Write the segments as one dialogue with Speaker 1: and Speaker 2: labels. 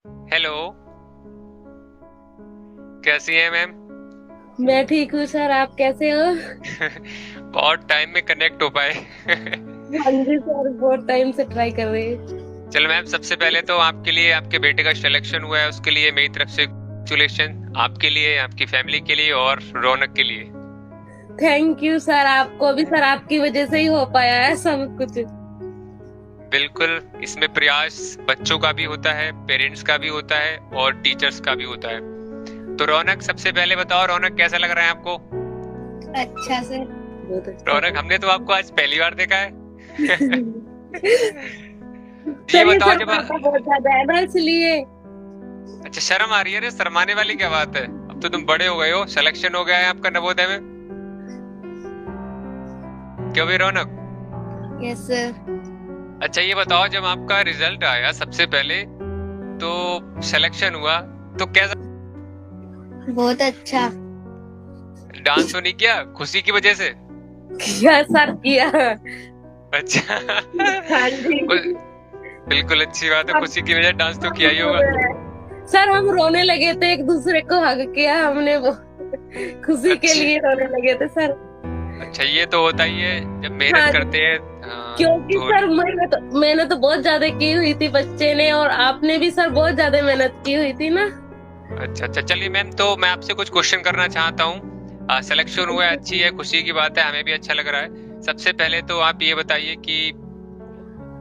Speaker 1: Hello. कैसी हैं ma'am?
Speaker 2: मैं ठीक हूँ सर। आप कैसे हो?
Speaker 1: बहुत टाइम में कनेक्ट हो पाए।
Speaker 2: हाँ जी सर, बहुत टाइम से ट्राई कर रहे हैं।
Speaker 1: चलो मैम, सबसे पहले तो आपके लिए, आपके बेटे का सिलेक्शन हुआ है, उसके लिए मेरी तरफ से कांग्रेचुलेशन, आपके लिए, आपकी फैमिली के लिए और रौनक के लिए।
Speaker 2: Thank you sir. आपको भी सर, आपकी वजह से ही हो पाया है सब कुछ।
Speaker 1: बिल्कुल। इसमें प्रयास बच्चों का भी होता है, पेरेंट्स का भी होता है और टीचर्स का भी होता है। तो रौनक, सबसे पहले बताओ रौनक, कैसा लग रहा है आपको?
Speaker 2: अच्छा सर, बहुत अच्छा
Speaker 1: रौनक,
Speaker 2: सर।
Speaker 1: हमने तो आपको आज पहली बार देखा है। ये
Speaker 2: सर ये
Speaker 1: बताओ जब
Speaker 2: शर्माता बहुत ज्यादा है ना, इसलिए।
Speaker 1: अच्छा, शर्म आ रही है? अरे शर्माने वाली क्या बात है, अब तो तुम बड़े हो गए हो, सिलेक्शन हो गया है आपका नवोदय में। क्यों भी रौनक?
Speaker 2: Yes sir.
Speaker 1: अच्छा ये बताओ, जब आपका रिजल्ट आया सबसे पहले, तो सिलेक्शन हुआ, तो कैसा?
Speaker 2: बहुत अच्छा।
Speaker 1: डांस तो नहीं किया खुशी की वजह से?
Speaker 2: किया सर, किया।
Speaker 1: अच्छा।
Speaker 2: हाँ जी।
Speaker 1: बिल्कुल अच्छी बात है,
Speaker 2: हम
Speaker 1: खुशी की वजह डांस तो किया ही
Speaker 2: रो
Speaker 1: होगा।
Speaker 2: रहे हैं। सर हम रोने लगे थे, एक दूसरे को हग किया हमने, वो खुशी के
Speaker 1: अच्छी।
Speaker 2: लिए रोने लगे थे सर।
Speaker 1: अच्छा, ये तो होता ही है जब मेहनत
Speaker 2: हाँ,
Speaker 1: करते हैं। हाँ,
Speaker 2: क्योंकि
Speaker 1: तो
Speaker 2: सर मैंने तो बहुत ज्यादा की हुई थी, बच्चे ने और आपने भी सर बहुत ज्यादा मेहनत की हुई थी ना।
Speaker 1: अच्छा अच्छा, चलिए मैम, तो मैं आपसे कुछ क्वेश्चन करना चाहता हूँ। सिलेक्शन हुआ है, अच्छी है, खुशी की बात है, हमें भी अच्छा लग रहा है। सबसे पहले तो आप ये बताइए कि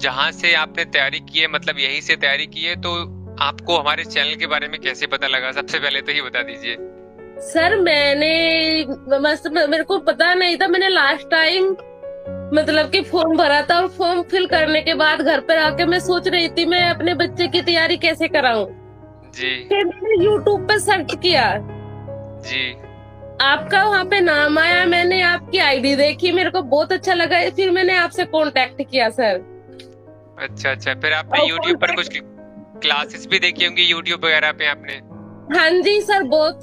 Speaker 1: जहाँ से आपने तैयारी की है, मतलब यहीं से तैयारी की है, तो आपको हमारे चैनल के बारे में कैसे पता लगा? सबसे पहले तो ये बता दीजिए।
Speaker 2: सर मैंने बस मेरे को पता नहीं था। मैंने लास्ट टाइम मतलब कि फॉर्म भरा था, और फॉर्म फिल करने के बाद घर पर आके मैं सोच रही थी मैं अपने बच्चे की तैयारी कैसे कराऊं।
Speaker 1: जी।
Speaker 2: फिर मैंने यूट्यूब पे सर्च किया,
Speaker 1: जी।
Speaker 2: आपका वहां पे नाम आया, मैंने आपकी आईडी देखी, मेरे को बहुत अच्छा लगा, फिर मैंने आपसे कांटेक्ट किया सर।
Speaker 1: अच्छा अच्छा, फिर आपने
Speaker 2: और
Speaker 1: यूट्यूब पर कुछ
Speaker 2: कांटेक्ट।
Speaker 1: क्लासेस भी देखी होंगी यूट्यूब वगैरह पे आपने?
Speaker 2: हाँ जी सर, बहुत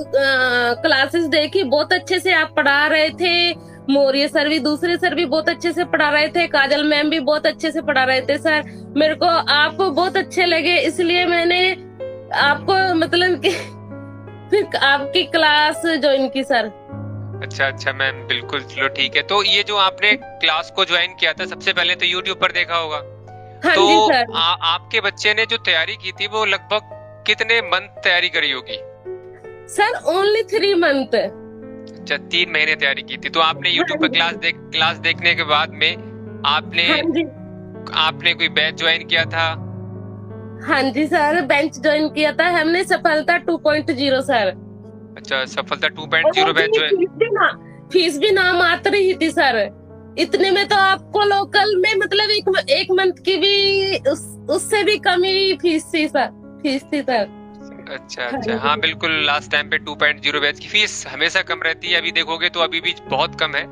Speaker 2: क्लासेस देखी, बहुत अच्छे से आप पढ़ा रहे थे। मौर्य सर भी, दूसरे सर भी बहुत अच्छे से पढ़ा रहे थे, काजल मैम भी बहुत अच्छे से पढ़ा रहे थे सर। मेरे को आप बहुत अच्छे लगे, इसलिए मैंने आपको मतलब कि फिर आपकी क्लास ज्वाइन की सर।
Speaker 1: अच्छा अच्छा मैम, बिल्कुल, चलो ठीक है। तो ये जो आपने क्लास को ज्वाइन किया था, सबसे पहले तो यूट्यूब पर देखा होगा।
Speaker 2: हाँ
Speaker 1: तो
Speaker 2: जी सर।
Speaker 1: आपके बच्चे ने जो तैयारी की थी, वो लगभग कितने मंथ तैयारी करी होगी?
Speaker 2: Sir only 3 month.
Speaker 1: अच्छा, 3 महीने तैयारी की थी। तो आपने
Speaker 2: हाँ
Speaker 1: यूट्यूब पर
Speaker 2: जी।
Speaker 1: क्लास देखने के बाद में आपने
Speaker 2: हाँ जी।
Speaker 1: आपने कोई बैच ज्वाइन किया था?
Speaker 2: हाँ जी सर, बेंच ज्वाइन किया था हमने, सफलता 2.0 सर।
Speaker 1: अच्छा, सफलता
Speaker 2: और वो
Speaker 1: 2.0 बैच
Speaker 2: भी
Speaker 1: ज्वाइन।
Speaker 2: फीस भी ना मात्र ही थी सर। इतने में तो आपको लोकल में मतलब एक मंथ की भी उससे भी कम ही फीस थी सर। फीस थी सर।
Speaker 1: अच्छा
Speaker 2: हाँ
Speaker 1: अच्छा, हाँ
Speaker 2: जी।
Speaker 1: बिल्कुल, लास्ट टाइम पे 2.0 बैच की फीस हमेशा कम रहती है। अभी देखोगे तो अभी भी बहुत कम है।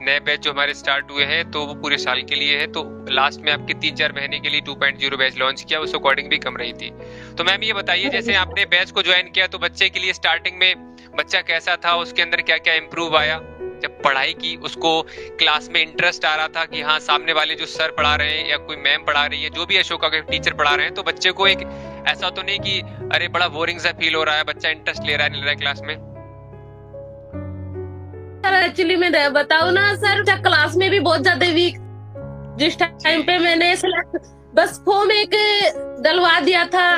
Speaker 1: नए बैच जो हमारे स्टार्ट हुए हैं, तो वो पूरे साल के लिए है, तो लास्ट में आपके 3-4 महीने के लिए 2.0 बैच लॉन्च किया, उस अकॉर्डिंग भी कम रही थी। तो मैम ये बताइए,
Speaker 2: हाँ
Speaker 1: जैसे
Speaker 2: जी।
Speaker 1: आपने बैच को ज्वाइन किया, तो बच्चे के लिए स्टार्टिंग में बच्चा कैसा था, उसके अंदर क्या क्या इम्प्रूव आया? जब पढ़ाई की, उसको क्लास में इंटरेस्ट आ रहा था कि हाँ, सामने वाले जो सर पढ़ा रहे हैं या कोई मैम पढ़ा रही है, जो भी अशोका के टीचर पढ़ा रहे हैं, तो बच्चे को एक ऐसा तो नहीं कि अरे बड़ा बोरिंग सा फील हो रहा है, बच्चा इंटरेस्ट ले रहा है नहीं ले रहा है क्लास में?
Speaker 2: सर एक्चुअली मैं बताऊँ ना सर, क्लास में भी बहुत ज्यादा वीक। जिस
Speaker 1: जी।
Speaker 2: टाइम पे मैंने सिलेक्ट बस फॉर्म एक डलवा दिया था,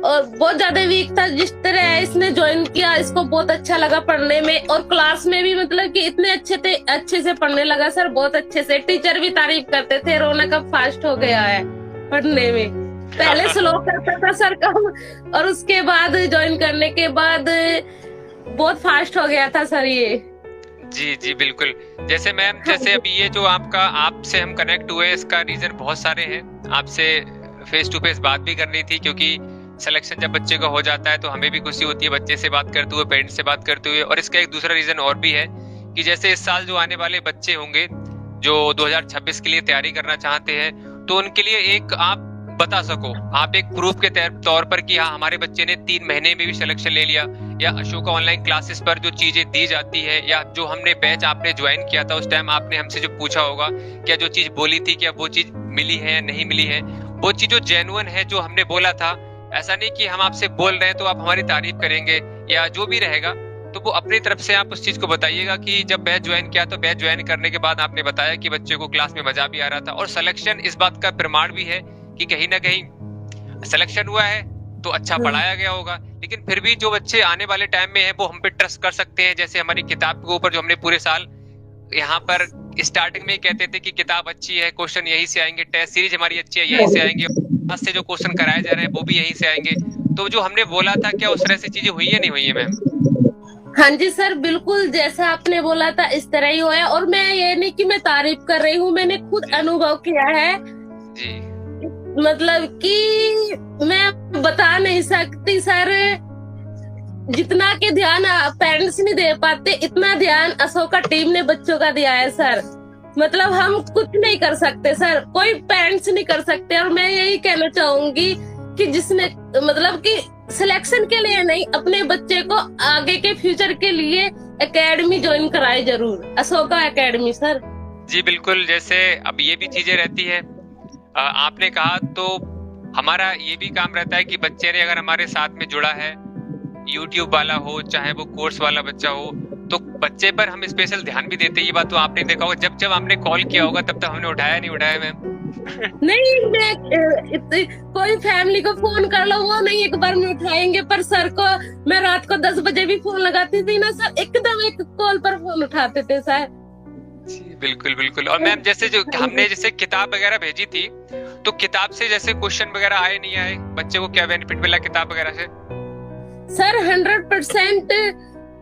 Speaker 2: और बहुत ज्यादा वीक था। जिस तरह इसने ज्वाइन किया, इसको बहुत अच्छा लगा पढ़ने में, और क्लास में भी मतलब कि इतने अच्छे थे, अच्छे से पढ़ने लगा सर, बहुत अच्छे से। टीचर भी तारीफ करते थे, रौनक अब फास्ट हो गया है पढ़ने में। पहले स्लो करता था सर काम, और उसके बाद ज्वाइन करने के बाद बहुत फास्ट हो गया था सर ये।
Speaker 1: जी जी बिल्कुल। जैसे मैम,
Speaker 2: हाँ
Speaker 1: जैसे
Speaker 2: जी।
Speaker 1: अभी ये जो आपका, आपसे हम कनेक्ट हुए, इसका रीजन बहुत सारे हैं। आपसे फेस टू फेस बात भी करनी थी, क्योंकि सिलेक्शन जब बच्चे का हो जाता है तो हमें भी खुशी होती है बच्चे से बात करते हुए, पेरेंट्स से बात करते हुए। और इसका एक दूसरा रीजन और भी है कि जैसे इस साल जो आने वाले बच्चे होंगे, जो 2026 के लिए तैयारी करना चाहते हैं, तो उनके लिए एक आप बता सको, आप एक प्रूफ के तौर पर कि हाँ, हमारे बच्चे ने 3 महीने में भी सिलेक्शन ले लिया, या अशोका ऑनलाइन क्लासेस पर जो चीजें दी जाती है, या जो हमने बैच आपने ज्वाइन किया था, उस टाइम आपने हमसे जो पूछा होगा, क्या जो चीज बोली थी, क्या वो चीज मिली है या नहीं मिली है, वो चीज जो जेन्युइन है, जो हमने बोला था, ऐसा नहीं कि हम आपसे बोल रहे हैं तो आप हमारी तारीफ करेंगे या जो भी रहेगा, तो वो अपनी तरफ से आप उस चीज को बताइएगा कि जब बैच ज्वाइन किया तो बैच ज्वाइन करने के बाद आपने बताया कि बच्चे को क्लास में मजा भी आ रहा था, और सिलेक्शन इस बात का प्रमाण भी है कि कहीं ना कहीं सिलेक्शन हुआ है तो अच्छा पढ़ाया गया होगा। लेकिन फिर भी जो बच्चे आने वाले टाइम में है वो हम पे ट्रस्ट कर सकते हैं। जैसे हमारी किताब के ऊपर जो हमने पूरे साल यहाँ पर स्टार्टिंग में ही कहते थे कि किताब अच्छी है, क्वेश्चन यहीं से आएंगे, टेस्ट सीरीज हमारी अच्छी है, यहीं से आएंगे, आज से जो क्वेश्चन कराए जा रहे हैं वो भी यहीं से आएंगे। तो जो हमने बोला था क्या उस तरह से चीजें हुई है नहीं हुई है मैम?
Speaker 2: हाँ जी सर, बिल्कुल जैसा आपने बोला था इस तरह ही हुआ है। और मैं ये नहीं कि मैं तारीफ कर रही हूँ, मैंने खुद अनुभव किया है
Speaker 1: जी।
Speaker 2: मतलब कि मैं बता नहीं सकती सर, जितना के ध्यान पेरेंट्स नहीं दे पाते इतना ध्यान अशोका टीम ने बच्चों का दिया है सर। मतलब हम कुछ नहीं कर सकते सर, कोई पेरेंट्स नहीं कर सकते। और मैं यही कहना चाहूंगी कि जिसने मतलब कि सिलेक्शन के लिए नहीं, अपने बच्चे को आगे के फ्यूचर के लिए एकेडमी ज्वाइन कराए जरूर, अशोका एकेडमी सर।
Speaker 1: जी बिल्कुल, जैसे अब ये भी चीजें रहती है, आपने कहा तो हमारा ये भी काम रहता है कि बच्चे ने अगर हमारे साथ में जुड़ा है, यूट्यूब वाला हो चाहे वो कोर्स वाला बच्चा हो, तो बच्चे पर हम स्पेशल ध्यान भी देते हैं। ये बात तो आपने देखा होगा, जब जब आपने कॉल किया होगा तब तक हमने उठाया नहीं उठाया मैम?
Speaker 2: नहीं, मैं कोई फैमिली को फोन कर लो वो नहीं एक बार में उठाएंगे, पर सर को मैं रात को 10 बजे भी फोन लगाती थी ना सर, एकदम एक कॉल पर फोन उठाते थे सर।
Speaker 1: बिल्कुल बिल्कुल। और मैम जैसे जो हमने जैसे किताब वगैरह भेजी थी, तो किताब से जैसे क्वेश्चन वगैरह आए नहीं आए, बच्चे को क्या बेनिफिट मिला किताब वगैरह से?
Speaker 2: सर 100%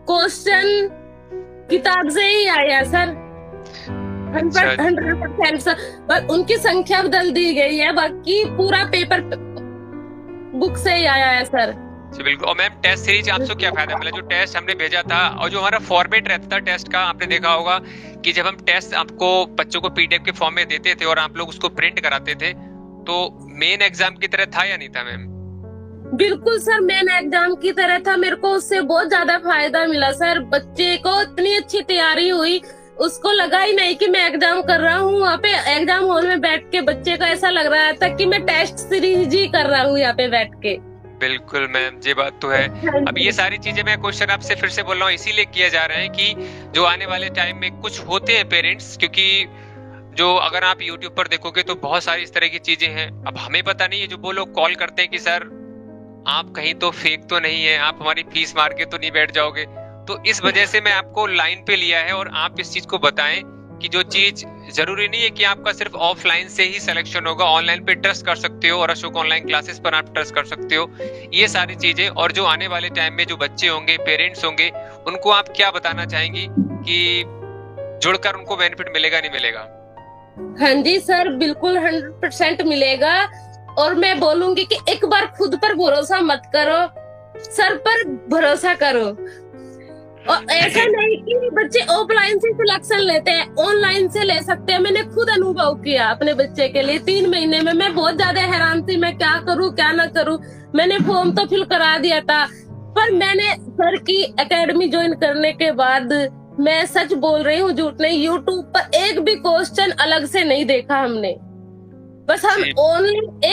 Speaker 2: क्वेश्चन किताब से ही आया सर, 100% सर। बस उनकी संख्या बदल दी गई है, बाकी पूरा पेपर बुक से ही आया है सर।
Speaker 1: जी बिल्कुल। और मैम टेस्ट सीरीज आपको क्या फायदा मिला? जो टेस्ट हमने भेजा था और जो हमारा फॉर्मेट रहता था टेस्ट का, आपने देखा होगा कि जब हम टेस्ट आपको बच्चों को पीडीएफ के फॉर्म में देते थे और आप लोग उसको प्रिंट कराते थे, तो मेन एग्जाम की तरह था या नहीं था मैम?
Speaker 2: बिल्कुल सर, मेन एग्जाम की तरह था। मेरे को उससे बहुत ज्यादा फायदा मिला सर। बच्चे को इतनी अच्छी तैयारी हुई, उसको लगा ही नहीं कि मैं एग्जाम कर रहा हूँ। वहाँ पे एग्जाम हॉल में बैठ के बच्चे को ऐसा लग रहा था कि मैं टेस्ट सीरीज ही कर रहा हूँ यहाँ पे बैठ के।
Speaker 1: बिल्कुल मैम, ये बात तो है। अब ये सारी चीजें मैं क्वेश्चन आपसे फिर से बोल रहा हूँ इसीलिए किया जा रहा है कि जो आने वाले टाइम में कुछ होते हैं पेरेंट्स, क्योंकि जो अगर आप यूट्यूब पर देखोगे तो बहुत सारी इस तरह की चीजें हैं। अब हमें पता नहीं है, जो वो लोग कॉल करते हैं कि सर आप कहीं तो फेक तो नहीं है, आप हमारी फीस मार के तो नहीं बैठ जाओगे, तो इस वजह से मैं आपको लाइन पे लिया है। और आप इस चीज को बताएं कि जो चीज जरूरी नहीं है कि आपका सिर्फ ऑफलाइन से ही सिलेक्शन होगा, ऑनलाइन पे ट्रस्ट कर सकते हो और अशोक ऑनलाइन क्लासेस पर आप ट्रस्ट कर सकते हो, ये सारी चीजें। और जो आने वाले टाइम में जो बच्चे होंगे, पेरेंट्स होंगे, उनको आप क्या बताना चाहेंगी कि जुड़कर उनको बेनिफिट मिलेगा नहीं मिलेगा?
Speaker 2: हाँ जी सर, बिल्कुल 100% मिलेगा। और मैं बोलूंगी कि एक बार खुद पर भरोसा मत करो, सर पर भरोसा करो। और ऐसा नहीं कि बच्चे ऑफलाइन से सिलेक्शन लेते हैं, ऑनलाइन से ले सकते हैं। मैंने खुद अनुभव किया अपने बच्चे के लिए। 3 महीने में मैं बहुत ज्यादा हैरान थी, मैं क्या करूं क्या ना करूं। मैंने फॉर्म तो फिल करा दिया था, पर मैंने सर की एकेडमी ज्वाइन करने के बाद, मैं सच बोल रही हूँ, झूठ नहीं, यूट्यूब पर एक भी क्वेश्चन अलग से नहीं देखा हमने। बस हम ओनली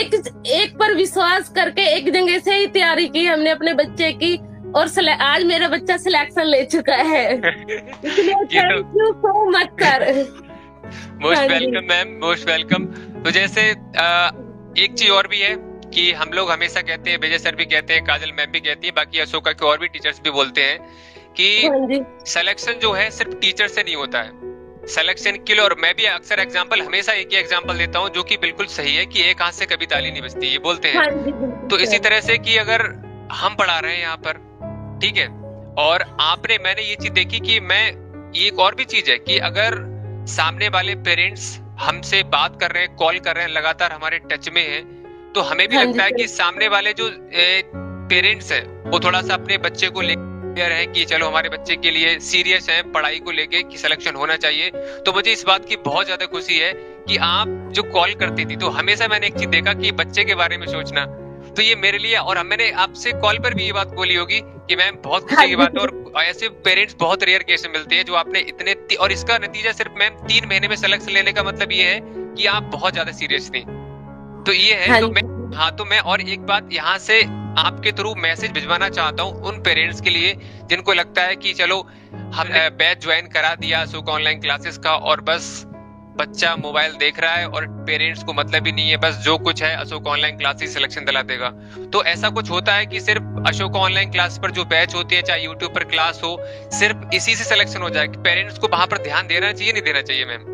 Speaker 2: एक पर विश्वास करके एक जगह से ही तैयारी की हमने अपने बच्चे की, और आज मेरा बच्चा सिलेक्शन ले चुका है। इसलिए thank you so much sir.
Speaker 1: Most welcome ma'am, most welcome. तो जैसे एक चीज और भी है कि हम लोग हमेशा कहते हैं, विजय सर भी कहते हैं, काजल मैम भी कहती है, बाकी अशोका के और भी टीचर्स भी बोलते हैं कि सिलेक्शन जो है सिर्फ टीचर से नहीं होता है। सिलेक्शन के लिए, और मैं भी अक्सर एग्जांपल, हमेशा एक ही एग्जांपल देता हूँ जो कि बिल्कुल सही है, कि एक हाथ से कभी ताली नहीं बजती, ये बोलते हैं। तो इसी तरह से कि अगर हम पढ़ा रहे हैं यहाँ पर, ठीक है, और मैंने ये चीज देखी कि एक और भी चीज है कि अगर सामने वाले पेरेंट्स हमसे बात कर रहे हैं, कॉल कर रहे हैं, लगातार हमारे टच में हैं, तो हमें भी लगता है कि सामने वाले जो पेरेंट्स हैं वो थोड़ा सा अपने बच्चे को लेकर है कि चलो हमारे बच्चे के लिए सीरियस है पढ़ाई को लेके कि सिलेक्शन होना चाहिए। तो मुझे इस बात की बहुत ज्यादा खुशी है कि आप जो कॉल करती थी, तो हमेशा मैंने एक चीज देखा कि बच्चे के बारे में सोचना, तो ये मेरे लिए, और मैंने आपसे कॉल पर भी ये बात बोली होगी कि मैम बहुत खुशी की बात है। और ऐसे पेरेंट्स बहुत रेयर केस में मिलते हैं जो आपने इतने, और इसका नतीजा सिर्फ मैम 3 महीने में सिलेक्शन लेने का मतलब ये है कि आप बहुत ज्यादा सीरियस थी। तो ये है, तो मैं हाँ, तो मैं और एक बात यहाँ से आपके थ्रू मैसेज भिजवाना चाहता हूँ उन पेरेंट्स के लिए जिनको लगता है कि चलो हमने बैच ज्वाइन करा दिया अशोक ऑनलाइन क्लासेस का और बस बच्चा मोबाइल देख रहा है और पेरेंट्स को मतलब ही नहीं है, बस जो कुछ है अशोक ऑनलाइन क्लासेस सिलेक्शन दिला देगा। तो ऐसा कुछ होता है कि सिर्फ अशोक ऑनलाइन क्लास पर जो बैच होती है, चाहे यूट्यूब पर क्लास हो, सिर्फ इसी से सिलेक्शन हो जाए? पेरेंट्स को वहां पर ध्यान देना चाहिए, नहीं देना चाहिए मैम?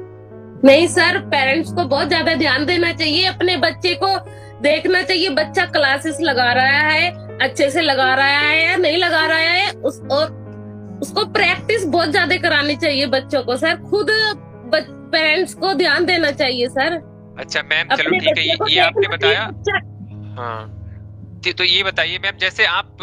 Speaker 2: नहीं सर, पेरेंट्स को बहुत ज्यादा ध्यान देना चाहिए, अपने बच्चे को देखना चाहिए बच्चा क्लासेस लगा रहा है, अच्छे से लगा रहा है या नहीं लगा रहा है, और उसको प्रैक्टिस बहुत ज्यादा करानी चाहिए बच्चों को सर। खुद पेरेंट्स को ध्यान देना चाहिए सर।
Speaker 1: अच्छा मैम, चलो ठीक है, ये आपने बताया। हाँ, तो ये बताइए मैम, जैसे आप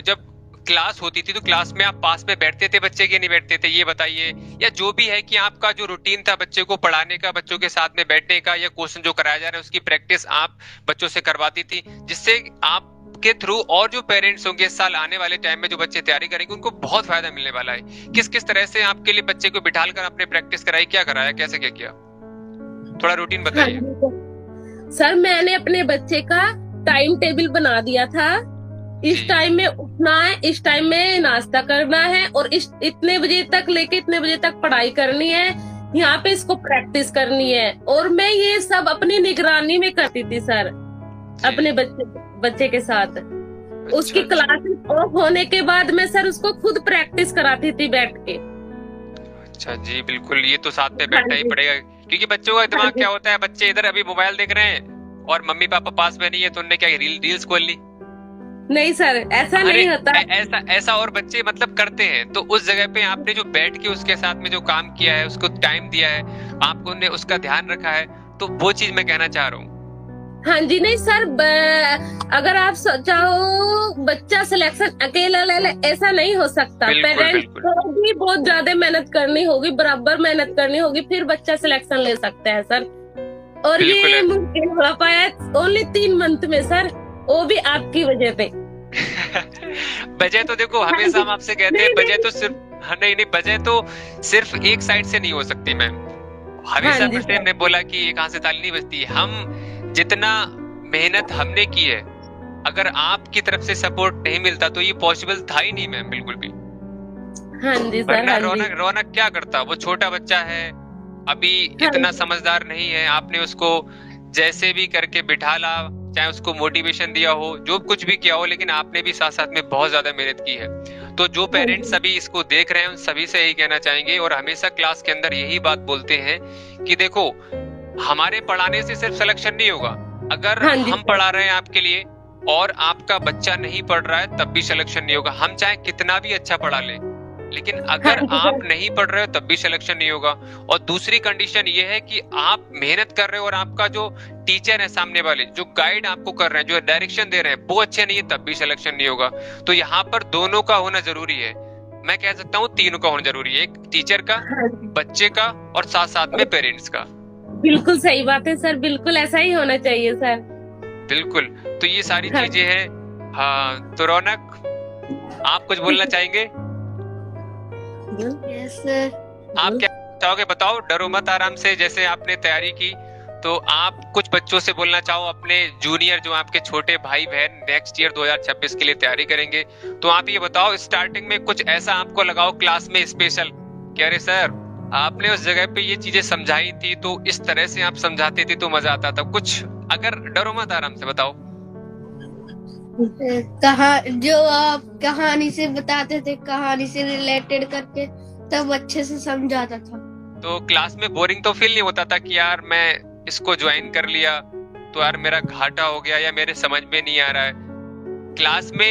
Speaker 1: जब क्लास होती थी तो क्लास में आप पास में बैठते थे बच्चे के, नहीं बैठते थे, ये बताइए। या जो भी है कि आपका जो रूटीन था बच्चे को पढ़ाने का, बच्चों के साथ में बैठने का, या क्वेश्चन जो कराया जा रहा है उसकी प्रैक्टिस आप बच्चों से करवाती थी, जिससे आपके थ्रू और जो पेरेंट्स होंगे इस साल आने वाले टाइम में जो बच्चे तैयारी करेंगे उनको बहुत फायदा मिलने वाला है। किस किस तरह से आपके लिए बच्चे को बिठाकर आपने प्रैक्टिस कराई, क्या कराया, कैसे क्या किया, थोड़ा रूटीन बताइए।
Speaker 2: सर मैंने अपने बच्चे का टाइम टेबल बना दिया था, इस टाइम में उठना है, इस टाइम में नाश्ता करना है, और इतने बजे तक लेके इतने बजे तक पढ़ाई करनी है, यहाँ पे इसको प्रैक्टिस करनी है। और मैं ये सब अपनी निगरानी में करती थी सर, अपने बच्चे के साथ। उसकी क्लासेस ऑफ होने के बाद मैं सर उसको खुद प्रैक्टिस कराती थी बैठ के।
Speaker 1: अच्छा जी, बिल्कुल, ये तो साथ में बैठना ही पड़ेगा, क्योंकि बच्चों का दिमाग क्या होता है, बच्चे इधर अभी मोबाइल देख रहे हैं और मम्मी पापा पास में नहीं है, तो उन्होंने क्या रील्स खोल ली।
Speaker 2: नहीं सर, ऐसा नहीं होता।
Speaker 1: ऐसा और बच्चे मतलब करते हैं, तो उस जगह पे आपने जो बैठ के उसके साथ में जो काम किया है, उसको टाइम दिया है, आपको ने उसका ध्यान रखा है, तो वो चीज मैं कहना चाह रहा हूँ।
Speaker 2: हाँ जी, नहीं सर, अगर आप चाहो बच्चा सिलेक्शन अकेला ले ले, ऐसा नहीं हो सकता। पेरेंट्स को भी बहुत ज्यादा मेहनत करनी होगी, बराबर मेहनत करनी होगी, फिर बच्चा सिलेक्शन ले सकता है सर। और ये मुमकिन हो पाया ओनली 3 मंथ में सर, वो भी आपकी वजह पे।
Speaker 1: वजह तो देखो, हमेशा हम आपसे कहते हैं वजह तो सिर्फ नहीं, वजह तो सिर्फ एक साइड से नहीं हो सकती मैम। हमेशा से हमने बोला कि एक हाथ से ताली नहीं बजती। हम जितना मेहनत हमने की है, अगर आपकी तरफ से सपोर्ट नहीं मिलता तो ये पॉसिबल था ही नहीं मैम, बिल्कुल भी।
Speaker 2: हाँ जी सर।
Speaker 1: रौनक क्या करता, वो छोटा बच्चा है, अभी इतना समझदार नहीं है, आपने उसको जैसे भी करके बिठा ला, चाहे उसको मोटिवेशन दिया हो, जो कुछ भी किया हो, लेकिन आपने भी साथ साथ में बहुत ज्यादा मेहनत की है। तो जो पेरेंट्स अभी इसको देख रहे हैं उन सभी से यही कहना चाहेंगे, और हमेशा क्लास के अंदर यही बात बोलते हैं कि देखो, हमारे पढ़ाने से सिर्फ सिलेक्शन नहीं होगा, अगर हम पढ़ा रहे हैं आपके लिए और आपका बच्चा नहीं पढ़ रहा है तब भी सिलेक्शन नहीं होगा। हम चाहे कितना भी अच्छा पढ़ा ले, लेकिन अगर आप नहीं पढ़ रहे हो तब भी सिलेक्शन नहीं होगा। और दूसरी कंडीशन ये है कि आप मेहनत कर रहे हो और आपका जो टीचर है सामने वाले, जो गाइड आपको कर रहे हैं, जो डायरेक्शन दे रहे हैं, वो अच्छे नहीं है तब भी सिलेक्शन नहीं होगा। तो यहाँ पर दोनों का होना जरूरी है, मैं कह सकता हूँ तीनों का होना जरूरी है, एक टीचर का, बच्चे का, और साथ साथ में पेरेंट्स का।
Speaker 2: बिल्कुल सही बात है सर, बिल्कुल ऐसा ही होना चाहिए सर।
Speaker 1: बिल्कुल, तो ये सारी चीजें हैं। हाँ, तो रौनक आप कुछ बोलना चाहेंगे?
Speaker 2: Yes sir.
Speaker 1: आप क्या चाहोगे बताओ, डरो मत, आराम से। जैसे आपने तैयारी की तो आप कुछ बच्चों से बोलना चाहो, अपने जूनियर जो आपके छोटे भाई बहन नेक्स्ट ईयर 2026 के लिए तैयारी करेंगे, तो आप ये बताओ, स्टार्टिंग में कुछ ऐसा आपको लगाओ क्लास में स्पेशल कि अरे सर आपने उस जगह पे ये चीजें समझाई थी, तो इस तरह से आप समझाते थे तो मजा आता था, कुछ अगर डरो मत आराम से बताओ।
Speaker 3: जो आप कहानी से बताते थे, कहानी से रिलेटेड करके, तब अच्छे से समझाता था।
Speaker 1: तो क्लास में बोरिंग तो फील नहीं होता था कि यार मैं इसको ज्वाइन कर लिया तो यार मेरा घाटा हो गया या मेरे समझ में नहीं आ रहा है? क्लास में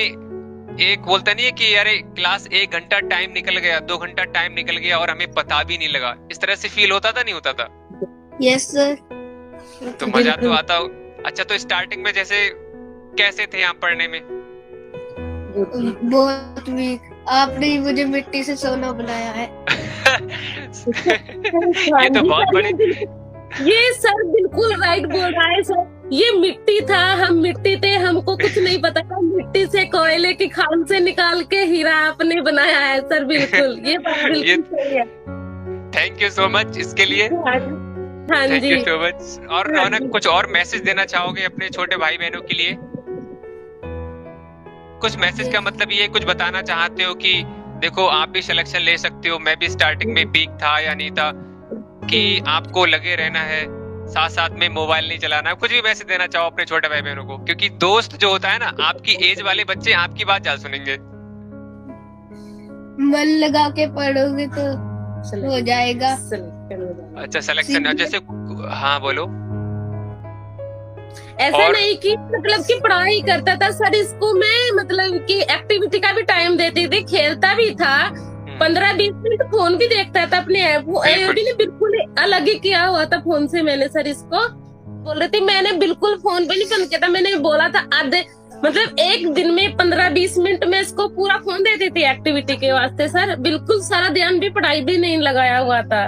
Speaker 1: एक बोलता नहीं है कि यार क्लास 1 घंटा टाइम निकल गया, 2 घंटा टाइम निकल गया और हमें पता भी नहीं लगा, इस तरह से फील होता था, नहीं होता था?
Speaker 3: Yes sir.
Speaker 1: तो मजा तो आता हो। अच्छा, तो स्टार्टिंग में जैसे कैसे थे आप पढ़ने में?
Speaker 3: बहुत वीक। आपने मुझे मिट्टी से सोना बुलाया है।
Speaker 1: ये तो बहुत बड़ी,
Speaker 2: ये सर बिल्कुल राइट बोल रहा है सर। ये मिट्टी था, हम मिट्टी थे, हमको कुछ नहीं पता था। मिट्टी से कोयले की खान से निकाल के हीरा आपने बनाया है सर, बिल्कुल। ये बात बिल्कुल सही है।
Speaker 1: थैंक यू सो मच इसके लिए।
Speaker 2: हाँ
Speaker 1: थैंक
Speaker 2: जी।
Speaker 1: You so much. और रौनक, कुछ और मैसेज देना चाहोगे अपने छोटे भाई बहनों के लिए? कुछ मैसेज का मतलब ये कुछ बताना चाहते हो कि देखो आप भी सिलेक्शन ले सकते हो, मैं भी स्टार्टिंग में वीक था या नहीं था, कि आपको लगे रहना है, साथ साथ में मोबाइल नहीं चलाना है, कुछ भी मैसेज देना चाहो अपने छोटे भाई बहनों को? क्योंकि दोस्त जो होता है ना, आपकी एज वाले बच्चे आपकी बात ज्यादा सुनेंगे।
Speaker 3: मन लगा के पढ़ोगे तो हो जाएगा।
Speaker 1: अच्छा, सिलेक्शन जैसे, हाँ बोलो।
Speaker 2: ऐसा नहीं कि मतलब कि पढ़ाई करता था सर, इसको मैं मतलब कि एक्टिविटी का भी टाइम देती थी, खेलता भी था, 15-20 मिनट फोन भी देखता था अपने ऐप। वो AOD ने बिल्कुल अलग ही किया हुआ था फोन से। मैंने सर इसको बोल रही थी, मैंने बिल्कुल फोन पे नहीं बंद किया था। मैंने बोला था आधे मतलब एक दिन में 15-20 मिनट में इसको पूरा फोन देती थी एक्टिविटी के वास्ते सर। बिल्कुल सारा ध्यान भी पढ़ाई भी नहीं लगाया हुआ था।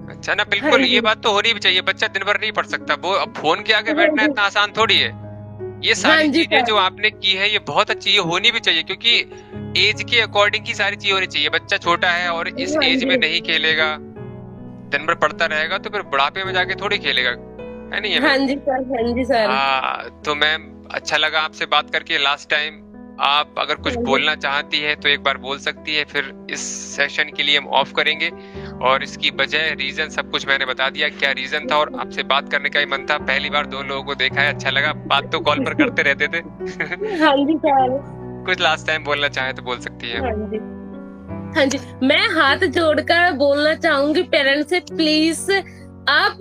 Speaker 1: अच्छा ना, बिल्कुल ये बात तो होनी भी चाहिए। बच्चा दिन भर नहीं पढ़ सकता, वो अब फोन के आगे बैठना इतना आसान थोड़ी है। ये सारी चीजें जो आपने की है ये बहुत अच्छी, ये होनी भी चाहिए, क्योंकि एज के अकॉर्डिंग ही सारी चीजें होनी चाहिए। बच्चा छोटा है और इस एज में नहीं खेलेगा, दिन भर पढ़ता रहेगा, तो फिर बुढ़ापे में जाके थोड़ी खेलेगा, है नहीं?
Speaker 2: हाँ जी सर, हाँ जी सर।
Speaker 1: हाँ, तो मैम अच्छा लगा आपसे बात करके। लास्ट टाइम आप अगर कुछ बोलना चाहती है तो एक बार बोल सकती है, फिर इस सेशन के लिए हम ऑफ करेंगे। और इसकी वजह, रीजन सब कुछ मैंने बता दिया क्या रीजन था, और आपसे बात करने का ही मन था। पहली बार 2 लोगों को देखा है, अच्छा लगा। बात तो कॉल पर करते रहते थे।
Speaker 2: हाँ जी सर।
Speaker 1: कुछ लास्ट टाइम बोलना चाहे तो बोल सकती है।
Speaker 2: हाँ जी, हाँ जी। मैं हाथ जोड़कर बोलना चाहूंगी पेरेंट्स से, प्लीज आप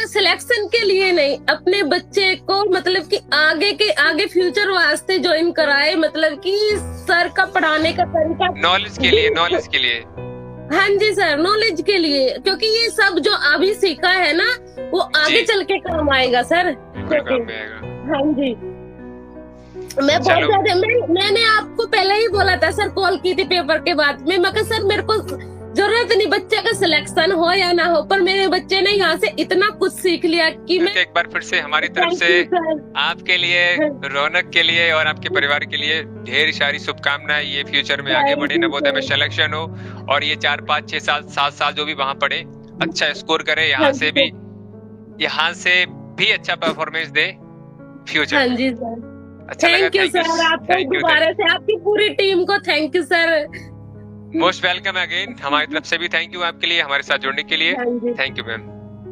Speaker 2: सिलेक्शन के लिए नहीं, अपने बच्चे को मतलब कि आगे फ्यूचर वास्ते ज्वाइन कराए, मतलब कि सर का पढ़ाने का तरीका
Speaker 1: नॉलेज के लिए, नॉलेज के लिए।
Speaker 2: हाँ जी सर, नॉलेज के लिए, क्योंकि ये सब जो अभी सीखा है ना वो आगे चल के काम आएगा सर।
Speaker 1: काम में आएगा।
Speaker 2: हाँ जी। मैं बहुत ज्यादा मैंने आपको पहले ही बोला था सर, कॉल की थी पेपर के बाद में, मैं सर मेरे को जरूरत नहीं बच्चे का सिलेक्शन हो या ना हो, पर मेरे बच्चे ने यहाँ से इतना कुछ सीख लिया कि मैं
Speaker 1: एक बार फिर से हमारी तरफ से आपके लिए, रौनक के लिए और आपके परिवार के लिए ढेर सारी शुभकामनाएं। ये फ्यूचर में आगे बढ़े, नवोदय में सिलेक्शन हो, और ये 4, 5, 6 साल, 7 साल जो भी वहाँ पढ़े, अच्छा स्कोर करे, यहाँ से भी अच्छा परफॉर्मेंस दे फ्यूचर।
Speaker 2: हाँ जी सर,
Speaker 1: अच्छा लगा।
Speaker 2: थैंक यू सर, आपको दोबारा से आपकी पूरी टीम को thank you sir.
Speaker 1: Most welcome again. हमारी तरफ से भी थैंक यू आपके लिए, हमारे साथ जुड़ने के लिए। Thank you ma'am.